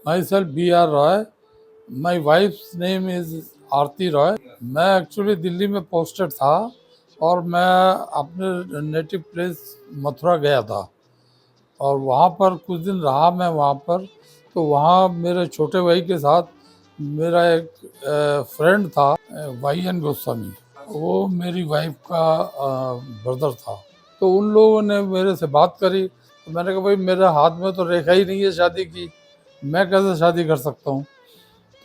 Myself B.R. Roy. My wife's name is आरती रॉय। मैं actually Delhi में posted था और मैं अपने नेटिव प्लेस मथुरा गया था और वहाँ पर कुछ दिन रहा मैं वहाँ पर। तो वहाँ मेरे छोटे भाई के साथ मेरा एक फ्रेंड था, वाई एन गोस्वामी। वो मेरी वाइफ का ब्रदर था। तो उन लोगों ने मेरे से बात करी तो मैंने कहा भाई मेरे हाथ में तो रेखा ही नहीं है शादी की, मैं कैसे शादी कर सकता हूँ।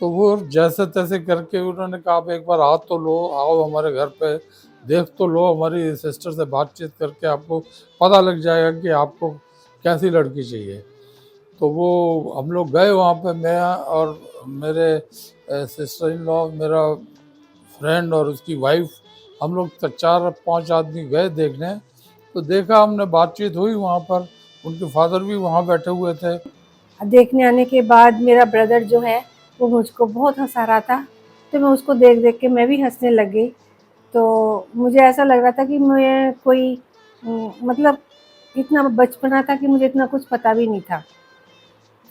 तो वो जैसे तैसे करके उन्होंने कहा आप एक बार हाथ तो लो, आओ हमारे घर पे देख तो लो, हमारी सिस्टर से बातचीत करके आपको पता लग जाएगा कि आपको कैसी लड़की चाहिए। तो वो हम लोग गए वहाँ पे, मैं और मेरे सिस्टर इन लॉ, मेरा फ्रेंड और उसकी वाइफ, हम लोग 4-5 आदमी गए देखने। तो देखा हमने, बातचीत हुई वहाँ पर, उनके फादर भी वहाँ बैठे हुए थे। देखने आने के बाद मेरा ब्रदर जो है वो मुझको बहुत हंसा रहा था, तो मैं उसको देख देख के मैं भी हंसने लग गई। तो मुझे ऐसा लग रहा था कि मैं कोई मतलब इतना बचपना था कि मुझे इतना कुछ पता भी नहीं था।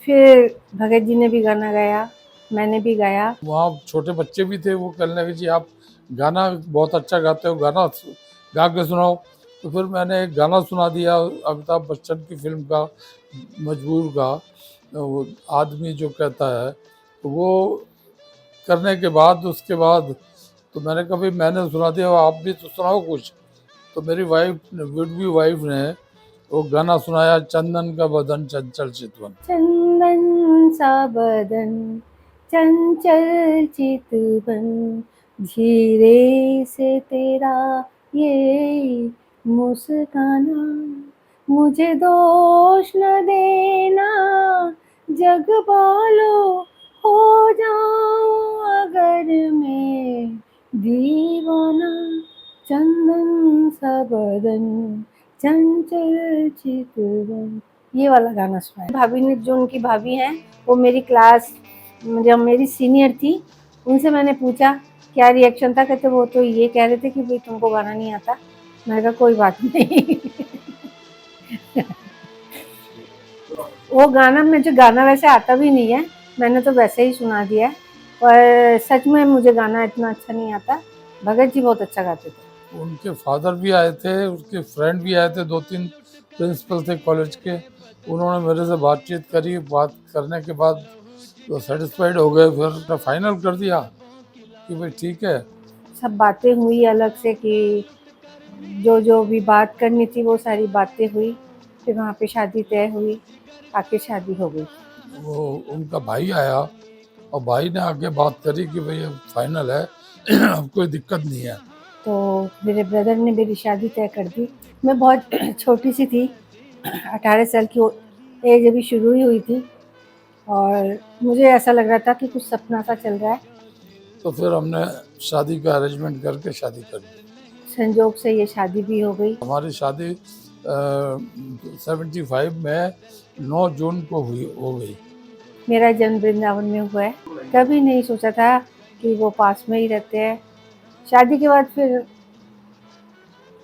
फिर भगत जी ने भी गाना गाया, मैंने भी गाया। वहाँ छोटे बच्चे भी थे, वो कहने लगे जी आप गाना बहुत अच्छा गाते हो, गाना गा के सुनाओ। तो फिर मैंने एक गाना सुना दिया अमिताभ बच्चन की फिल्म का, मजबूर का, वो आदमी जो कहता है। तो वो करने के बाद उसके बाद तो मैंने कहा भाई मैंने सुना दिया, आप भी तो सुनाओ कुछ। तो मेरी वाइफ ने, वुड बी वाइफ ने, वो गाना सुनाया, चंदन का बदन चंचल चितवन। चंदन सा बदन चंचल चितवन, धीरे से तेरा ये मुस्काना, मुझे दोष न देना जग बोलो, हो जाऊं अगर मैं दीवाना, चंदन सा बदन चंचल चितवन, ये वाला गाना सुना है। भाभी ने, जो उनकी भाभी हैं, वो मेरी क्लास, जब मेरी सीनियर थी, उनसे मैंने पूछा क्या रिएक्शन था, कहते वो तो ये कह रहे थे कि भाई तुमको गाना नहीं आता। मैंने कहा कोई बात नहीं। वो गाना, मुझे गाना वैसे आता भी नहीं है, मैंने तो वैसे ही सुना दिया है, पर सच में मुझे गाना इतना अच्छा नहीं आता। भगत जी बहुत अच्छा गाते थे। उनके फादर भी आए थे, उसके फ्रेंड भी आए थे, 2-3 प्रिंसिपल थे कॉलेज के। उन्होंने मेरे से बातचीत करी, बात करने के बाद तो सेटिस्फाइड हो गए, फिर फाइनल कर दिया कि भाई ठीक है। सब बातें हुई अलग से कि जो जो भी बात करनी थी वो सारी बातें हुई, फिर वहाँ पे शादी तय हुई, आके शादी हो गई। वो उनका भाई आया और भाई ने आके बात करी कि भाई अब फाइनल है, अब कोई दिक्कत नहीं है। तो मेरे ब्रदर ने मेरी शादी तय कर दी। मैं बहुत छोटी सी थी, 18 साल की एज अभी शुरू ही हुई थी, और मुझे ऐसा लग रहा था कि कुछ सपना सा चल रहा है। तो फिर हमने शादी का अरेंजमेंट करके शादी कर दी। संजोग से ये शादी भी हो गई। हमारी शादी 75 में 9 जून को हो गई। मेरा जन्म वृंदावन में हुआ है। कभी नहीं सोचा था कि वो पास में ही रहते हैं। शादी के बाद फिर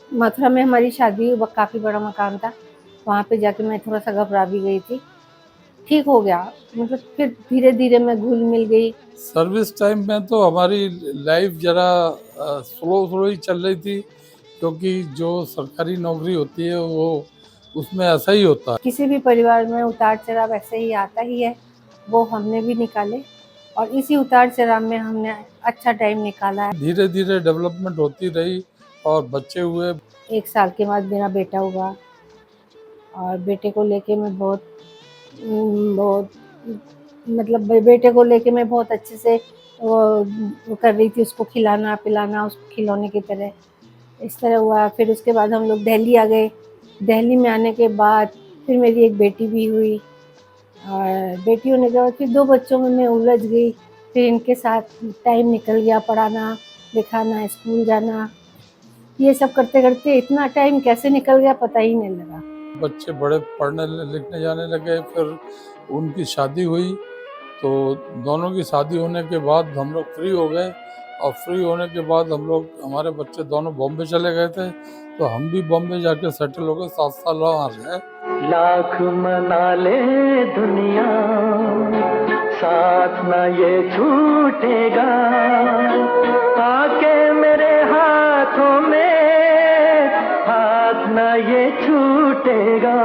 मथुरा में हमारी शादी हुई, काफ़ी बड़ा मकान था, वहाँ पे जाके मैं थोड़ा सा घबरा भी गई थी। ठीक हो गया, मतलब फिर धीरे धीरे मैं घुल मिल गई। सर्विस टाइम में तो हमारी लाइफ जरा स्लो स्लो ही चल रही थी, क्योंकि जो सरकारी नौकरी होती है वो उसमें ऐसा ही होता है। किसी भी परिवार में उतार चढ़ाव ऐसे ही आता ही है, वो हमने भी निकाले और इसी उतार चढ़ाव में हमने अच्छा टाइम निकाला है। धीरे धीरे डेवलपमेंट होती रही और बच्चे हुए। 1 साल के बाद मेरा बेटा हुआ और बेटे को लेके मैं बहुत मतलब बेटे को लेके मैं बहुत अच्छे से वो कर रही थी, उसको खिलाना पिलाना, उसको खिलौने की तरह, इस तरह हुआ। फिर उसके बाद हम लोग दिल्ली आ गए। दिल्ली में आने के बाद फिर मेरी एक बेटी भी हुई और बेटी होने के बाद फिर 2 बच्चों में मैं उलझ गई। फिर इनके साथ टाइम निकल गया, पढ़ाना लिखाना, स्कूल जाना, ये सब करते करते इतना टाइम कैसे निकल गया पता ही नहीं लगा। बच्चे बड़े पढ़ने लिखने जाने लगे, फिर उनकी शादी हुई। तो दोनों की शादी होने के बाद हम लोग फ्री हो गए और फ्री होने के बाद हम लोग, हमारे बच्चे दोनों बॉम्बे चले गए थे, तो हम भी बॉम्बे जाके सेटल हो गए, 7 साल वहाँ रहे। लाख मना ले दुनिया साथ न ये छूटेगा, आके मेरे हाथों में हाथ न ये छूटेगा।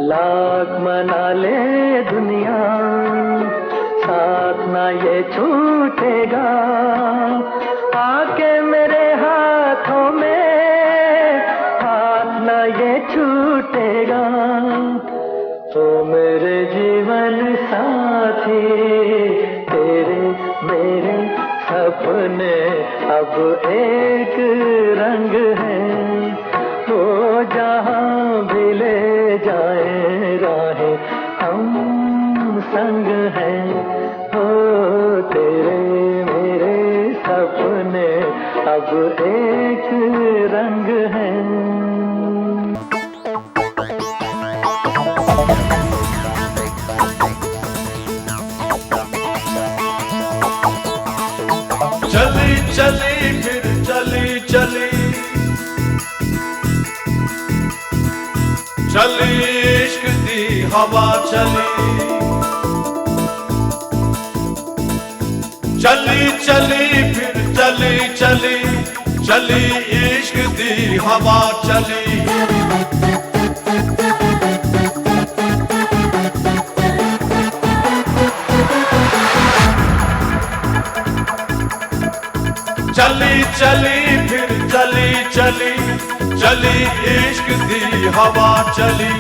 लाख मना ले दुनिया, साथ न ये छूटेगा, आके मेरे हाथों में हाथ न ये छूटेगा। तो मेरे जीवन साथी, तेरे मेरे सपने अब एक रंग है। वो जहाँ भी ले जाए राहें हम संग हैं। हो तेरे मेरे सपने अब एक रंग है। चली चली फिर चली चली, चली इश्क दी हवा चली। चली चली फिर चली चली, चली इश्क दी हवा चली। चली चली फिर चली चली, चली इश्क दी हवा चली।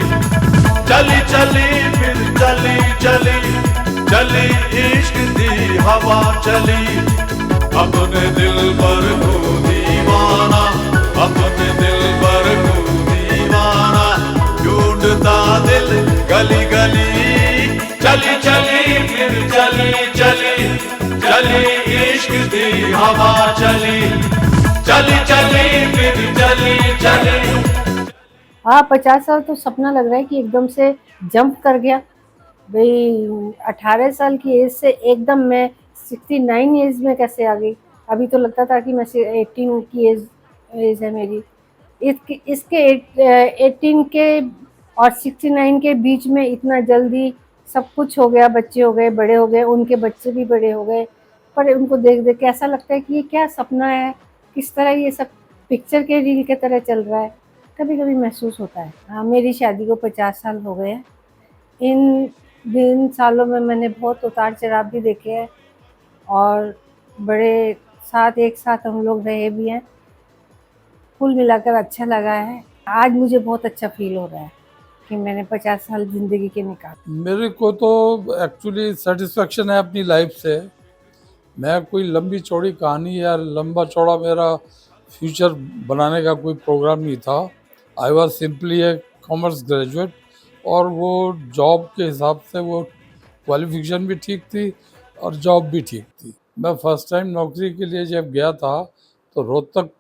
चली चली फिर चली चली, चली इश्क दी हवा चली। अपने दिल पर को दीवाना, अपने दिल पर को दीवाना, ढूंढता दिल गली गली। चली चली फिर चली चली, चली इश्क दी हवा चली। चली चली फिर चली चली। 50 साल तो सपना लग रहा है कि एकदम से जंप कर गया भाई। 18 साल की एज से एकदम मैं 69 एज में कैसे आ गई। अभी तो लगता था कि मैं 18 की एज है मेरी। इसके 18 के और 69 के बीच में इतना जल्दी सब कुछ हो गया। बच्चे हो गए, बड़े हो गए, उनके बच्चे भी बड़े हो गए। पर उनको देख देख के ऐसा लगता है कि ये क्या सपना है, किस तरह ये सब पिक्चर के रील के तरह चल रहा है। कभी कभी महसूस होता है। हाँ, मेरी शादी को 50 साल हो गए हैं। इन सालों में मैंने बहुत उतार चढ़ाव भी देखे हैं और बड़े साथ एक साथ हम लोग रहे भी हैं। कुल मिलाकर अच्छा लगा है। आज मुझे बहुत अच्छा फील हो रहा है कि मैंने 50 साल ज़िंदगी के निकाले। मेरे को तो एक्चुअली सेटिस्फेक्शन है अपनी लाइफ से। मैं कोई लंबी चौड़ी कहानी या लंबा चौड़ा मेरा फ्यूचर बनाने का कोई प्रोग्राम नहीं था। I was simply A commerce graduate और वो जॉब के हिसाब से वो क्वालिफिकेशन भी ठीक थी और जॉब भी ठीक थी। मैं फर्स्ट टाइम नौकरी के लिए जब गया था तो रोहतक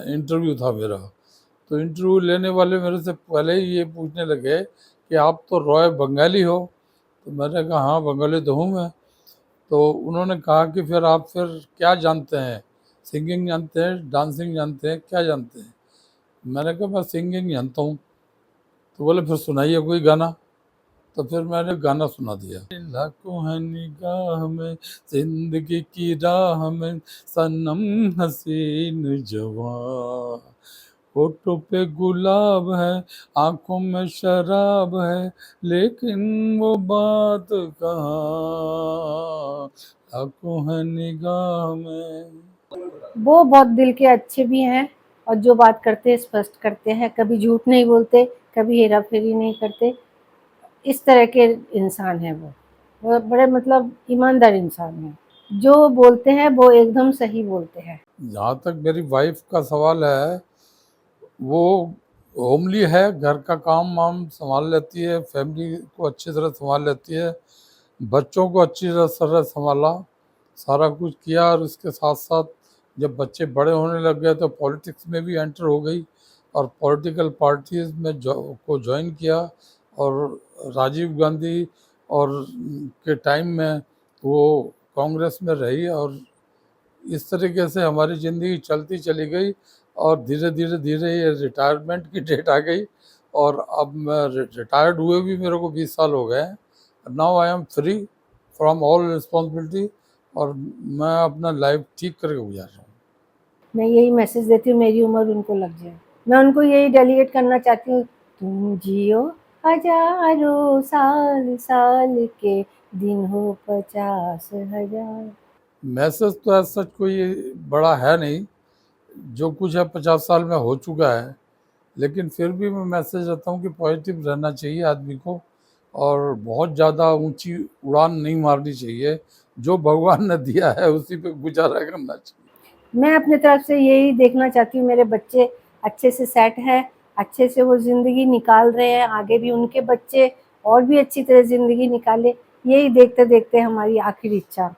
इंटरव्यू था मेरा। तो इंटरव्यू लेने वाले मेरे से पहले ही ये पूछने लगे कि आप तो रॉय बंगाली हो। तो मैंने कहा हाँ बंगाली तो हूँ मैं। तो उन्होंने कहा कि फिर आप फिर क्या जानते हैं, सिंगिंग जानते हैं, डांसिंग जानते हैं, क्या जानते हैं। मैंने कहा मैं सिंगिंग जानता हूँ। तो बोले फिर सुनाइए कोई गाना। तो फिर मैंने गाना सुना दिया। लाखों है निगाह में जिंदगी की राह में सनम हसीन जवां, होठों पे गुलाब है आंखों में शराब है लेकिन वो बात कहाँ, लाखों है निगाह में। वो बहुत दिल के अच्छे भी हैं और जो बात करते हैं स्पष्ट करते हैं। कभी झूठ नहीं बोलते, कभी हेरा फेरी नहीं करते। इस तरह के इंसान हैं वो बड़े मतलब ईमानदार इंसान हैं। जो बोलते हैं वो एकदम सही बोलते हैं। जहाँ तक मेरी वाइफ का सवाल है, वो होमली है, घर का काम वाम संभाल लेती है, फैमिली को अच्छी तरह संभाल लेती है, बच्चों को अच्छी तरह संभाला, सारा कुछ किया। और उसके साथ साथ जब बच्चे बड़े होने लग गए तो पॉलिटिक्स में भी एंटर हो गई और पॉलिटिकल पार्टीज में को ज्वाइन किया। और राजीव गांधी और के टाइम में वो कांग्रेस में रही और इस तरीके से हमारी ज़िंदगी चलती चली गई। और धीरे धीरे धीरे ये रिटायरमेंट की डेट आ गई और अब मैं रिटायर्ड हुए भी मेरे को 20 साल हो गए हैं। Now I am free from all responsibility, और मैं अपना लाइफ ठीक करके गुजार रहा हूँ। मैं यही मैसेज देती हूँ, मेरी उम्र उनको लग जाए। मैं उनको यही डेलीगेट करना चाहती हूँ, तुम जियो हजारों साल, साल के दिन हो 50,000। मैसेज तो ऐसा सच कोई बड़ा है नहीं, जो कुछ है 50 साल में हो चुका है, लेकिन फिर भी मैं मैसेज देता हूँ कि पॉजिटिव रहना चाहिए आदमी को, और बहुत ज़्यादा ऊंची उड़ान नहीं मारनी चाहिए। जो भगवान ने दिया है उसी पे गुजारा करना चाहिए। मैं अपने तरफ से यही देखना चाहती हूँ, मेरे बच्चे अच्छे से सेट है, अच्छे से वो ज़िंदगी निकाल रहे हैं, आगे भी उनके बच्चे और भी अच्छी तरह ज़िंदगी निकाले, यही देखते देखते हमारी आखिरी इच्छा।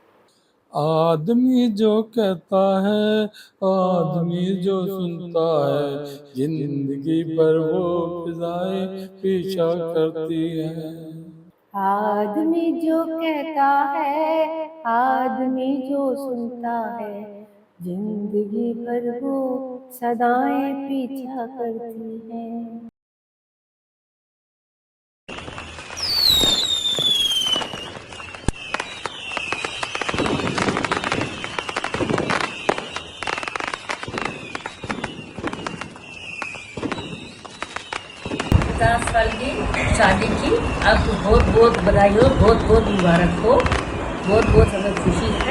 आदमी जो कहता है, आदमी जो सुनता है, जिंदगी पर वो फिजाएं पीछा करती हैं। आदमी जो कहता है, आदमी जो सुनता है, जिंदगी भर वो सदाएं पीछा करती हैं। पचास साल की शादी की आपको बहुत बहुत बधाई हो, बहुत बहुत मुबारक हो, बहुत बहुत हमें खुशी है।